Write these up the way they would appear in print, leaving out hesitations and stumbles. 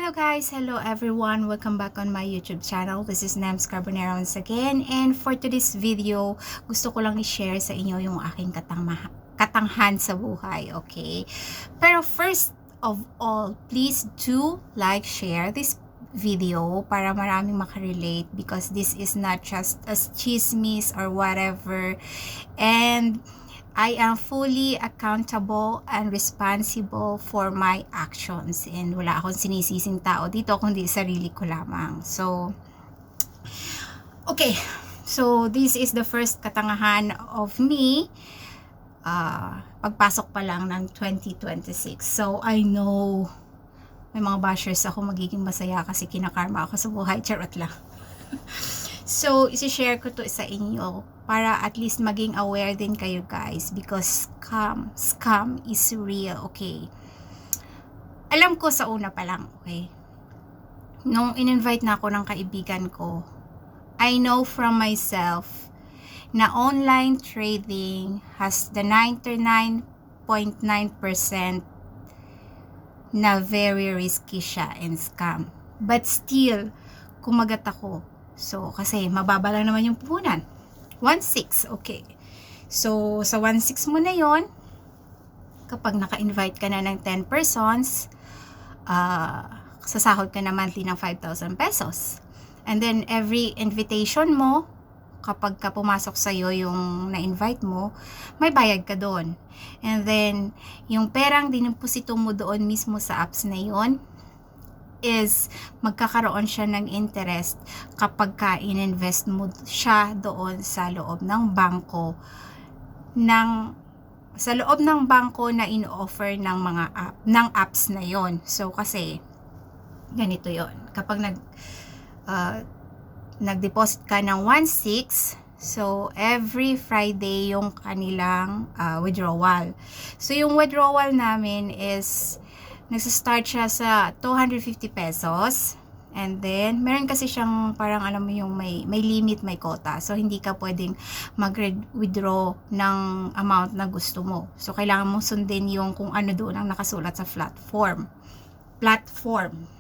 Hello guys, hello everyone, welcome back on my YouTube channel. This is Nems Carbonera once again, and for today's video, gusto ko lang i-share sa inyo yung aking katanghan sa buhay, okay? Pero first of all, please do like, share this video para maraming makarelate, because this is not just a chismis or whatever, and I am fully accountable and responsible for my actions, and wala akong sinisising tao dito kundi sarili ko lamang. So, okay. So, this is the first katangahan of me pagpasok pa lang ng 2026. So, I know may mga bashers ako, magiging masaya kasi kinakarma ako sa buhay. Charot lang. So, isi-share ko to sa inyo para at least maging aware din kayo guys, because scam is real, okay? Alam ko sa una pa lang, okay? Nung in-invite na ako ng kaibigan ko, I know from myself na online trading has the 99.9% na very risky siya and scam. But still, kumagat ako. So, kasi mababa lang naman yung puhunan. 1.6, okay. So, sa 1.6 mo na yon, kapag naka-invite ka na ng 10 persons, sasahod ka na monthly ng 5,000 pesos. And then, every invitation mo, kapag ka pumasok sa'yo yung na-invite mo, may bayad ka doon. And then, yung perang dineposito mo doon mismo sa apps na yon, is magkakaroon siya ng interest kapag ka in-invest mo siya doon sa loob ng bangko na in-offer ng mga apps na yon. So kasi ganito yon, kapag nag-deposit ka ng 1.6, so every Friday yung kanilang withdrawal. So yung withdrawal namin is nagsa-start siya sa 250 pesos. And then, meron kasi siyang parang alam mo yung may limit, may quota. So, hindi ka pwedeng mag-withdraw ng amount na gusto mo. So, kailangan mong sundin yung kung ano doon ang nakasulat sa platform.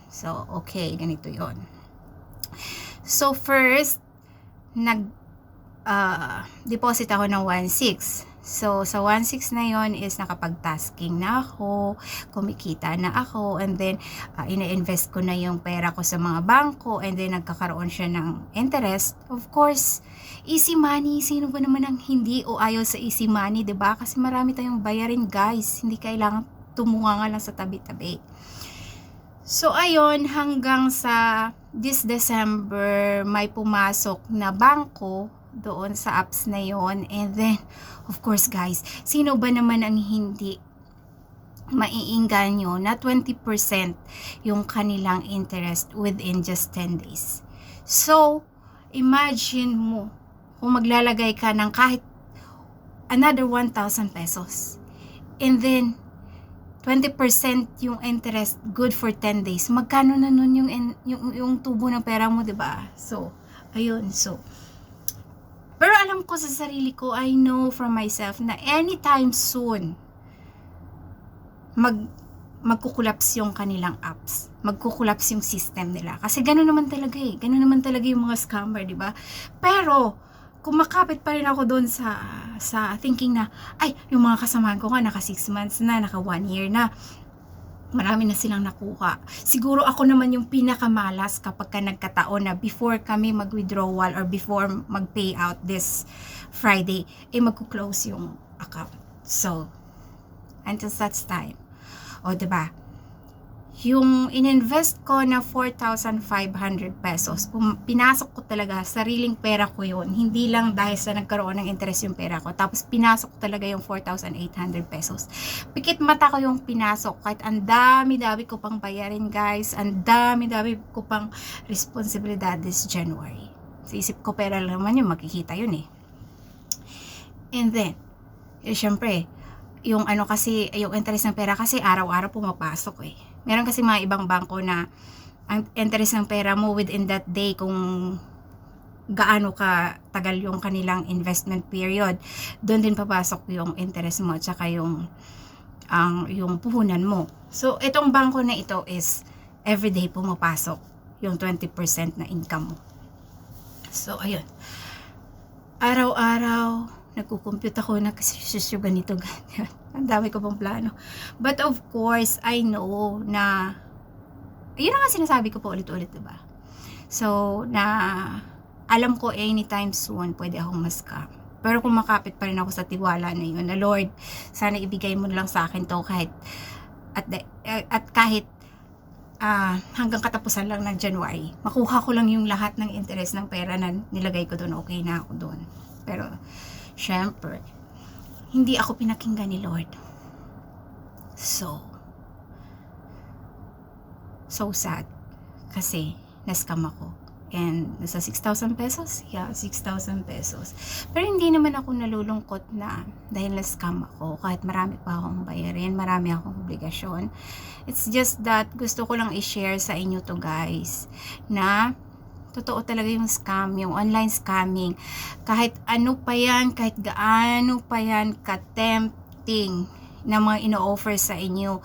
So, okay, ganito yon. So, first, deposit ako ng 1.6. So, sa 1.6 na yon is nakapag-tasking na ako, kumikita na ako, and then, ina-invest ko na yung pera ko sa mga bangko, and then, nagkakaroon siya ng interest. Of course, easy money. Sino ba naman ang hindi o ayaw sa easy money, diba? Kasi marami tayong bayarin, guys. Hindi kailangan tumunga nga lang sa tabi-tabi. So, ayun, hanggang sa this December, may pumasok na bangko doon sa apps na yon. And then, of course guys, sino ba naman ang hindi maiinganyo na 20% yung kanilang interest within just 10 days. So, imagine mo kung maglalagay ka ng kahit another 1,000 pesos. And then, 20% yung interest, good for 10 days. Magkano na nun yung tubo ng pera mo, diba? So, ayun. So, pero alam ko sa sarili ko, I know from myself na anytime soon, magkukulaps yung kanilang apps. Magkukulaps yung system nila. Kasi gano'n naman talaga eh. Gano'n naman talaga yung mga scammer, di ba? Pero, kumakapit pa rin ako doon sa thinking na, ay, yung mga kasamahan ko nga, naka 6 months na, naka 1 year na. Marami na silang nakuha. Siguro ako naman yung pinakamalas kapag ka nagkataon na before kami mag-withdrawal or before mag-payout this Friday, magku-close yung account. So, until such time. O, diba? Yung ininvest ko na 4,500 pesos, pinasok ko talaga, sariling pera ko yun. Hindi lang dahil sa nagkaroon ng interest yung pera ko. Tapos pinasok ko talaga yung 4,800 pesos. Pikit mata ko yung pinasok. Kahit ang dami-dami ko pang bayarin guys. Ang dami-dami ko pang responsibilidad this January. Sa isip ko pera lang naman yun, makikita yun eh. And then, syempre, yung kasi, yung interest ng pera kasi araw-araw pumapasok eh. Meron kasi mga ibang bangko na ang interest ng pera mo within that day kung gaano ka tagal yung kanilang investment period, doon din papasok yung interest mo at saka yung puhunan mo. So, itong bangko na ito is everyday pumapasok yung 20% na income mo. So, ayun. Araw-araw, nagkukompute ako na kasi ganito, ganyan. Ang dami ko pong plano. But of course, I know na, yun ang sinasabi ko po ulit-ulit, diba? So, na alam ko anytime soon, pwede akong ma-scam. Pero kung makapit pa rin ako sa tiwala na yun, na Lord, sana ibigay mo lang sa akin to kahit, at kahit hanggang katapusan lang ng January, makuha ko lang yung lahat ng interest ng pera na nilagay ko doon, okay na ako doon. Pero, syempre, hindi ako pinakinggan ni Lord. So sad. Kasi, na-scam ako. And, nasa 6,000 pesos? Yeah, 6,000 pesos. Pero hindi naman ako nalulungkot na dahil na-scam ako. Kahit marami pa akong bayarin, marami akong obligasyon. It's just that gusto ko lang i-share sa inyo to guys, na totoo talaga yung scam, yung online scamming. Kahit ano pa yan, kahit gaano pa yan ka-tempting na mga ino-offer sa inyo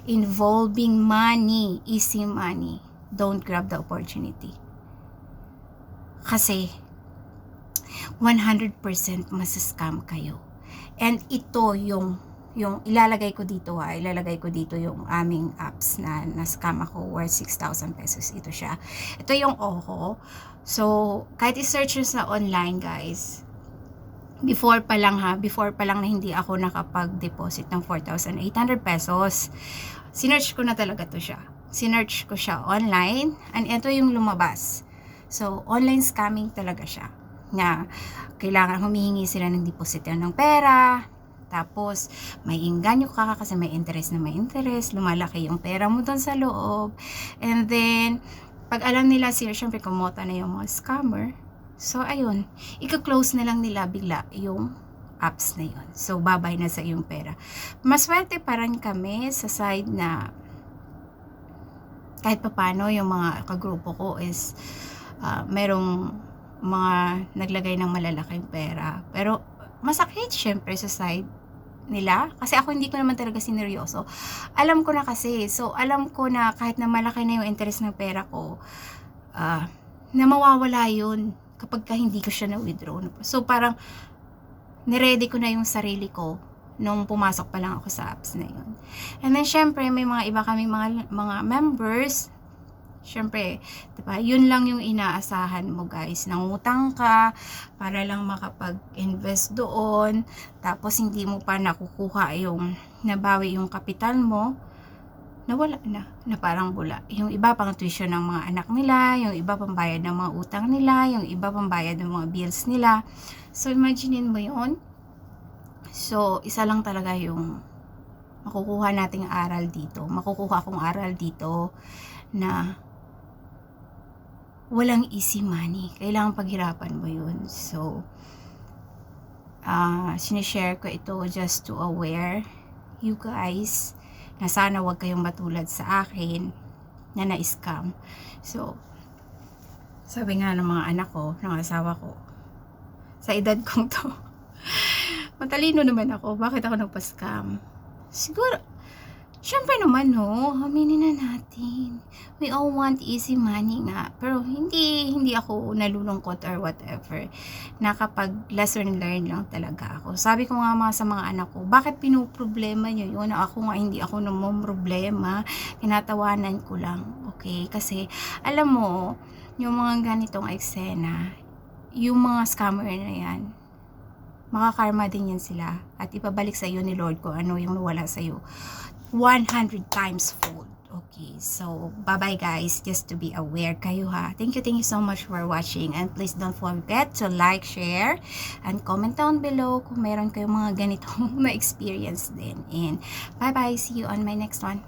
involving money, easy money, don't grab the opportunity. Kasi 100% masascam kayo. And ito yung ilalagay ko dito yung aming apps na na-scam ako worth 6,000 pesos. Ito siya. Ito yung OHO. So, kahit i-search nyo sa online guys, before pa lang na hindi ako nakapag-deposit ng 4,800 pesos, sinearch ko na talaga to siya. Sinearch ko siya online, and ito yung lumabas. So, online scamming talaga siya. Na kailangan humihingi sila ng deposito ng pera, tapos may inganyo ka kasi may interest na may interest, lumalaki yung pera mo doon sa loob. And then, pag alam nila syempre kumota na yung mga scammer, so ayun, ika-close na lang nila bigla yung apps na yun. So, babay na sa iyong pera. Maswerte pa rin kami sa side na kahit papano yung mga kagrupo ko is merong mga naglagay ng malalaking pera. Pero masakit syempre sa side nila kasi ako hindi ko naman talaga sineryoso. Alam ko na kasi, so alam ko na kahit na malaki na yung interest ng pera ko, na mawawala yun kapag hindi ko siya na-withdraw. So parang niready ko na yung sarili ko nung pumasok pa lang ako sa apps na yun. And then syempre may mga iba kaming mga members. Syempre, diba, yun lang yung inaasahan mo guys. Nangutang ka para lang makapag-invest doon, tapos hindi mo pa nakukuha yung nabawi yung kapital mo, nawala na parang bula. Yung iba pang tuition ng mga anak nila, yung iba pang bayad ng mga utang nila, yung iba pang bayad ng mga bills nila. So imaginein mo yun. So isa lang talaga yung makukuha nating aral dito. Makukuha akong aral dito na walang easy money. Kailangan paghirapan mo yun. So, sinishare ko ito just to aware you guys na sana wag kayong matulad sa akin na na-scam. So, sabi nga ng mga anak ko, ng asawa ko, sa edad kong to, matalino naman ako. Bakit ako nagpa-scam? Siguro, syempre naman aminin na natin. We all want easy money nga. Pero hindi ako nalulungkot or whatever. Na kapag lesson learned lang talaga ako. Sabi ko nga sa mga anak ko, bakit pinoproblema nyo yun? Ako nga hindi ako problema. Tinatawanan ko lang. Okay? Kasi alam mo, yung mga ganitong eksena, yung mga scammer na yan, makakarma din yan sila. At ipabalik sa iyo ni Lord kung ano yung nawala sa iyo. 100 times fold. Okay, so bye-bye guys, just to be aware kayo ha. Thank you so much for watching, and please don't forget to like, share, and comment down below kung meron kayong mga ganitong na experience din. And bye-bye, see you on my next one.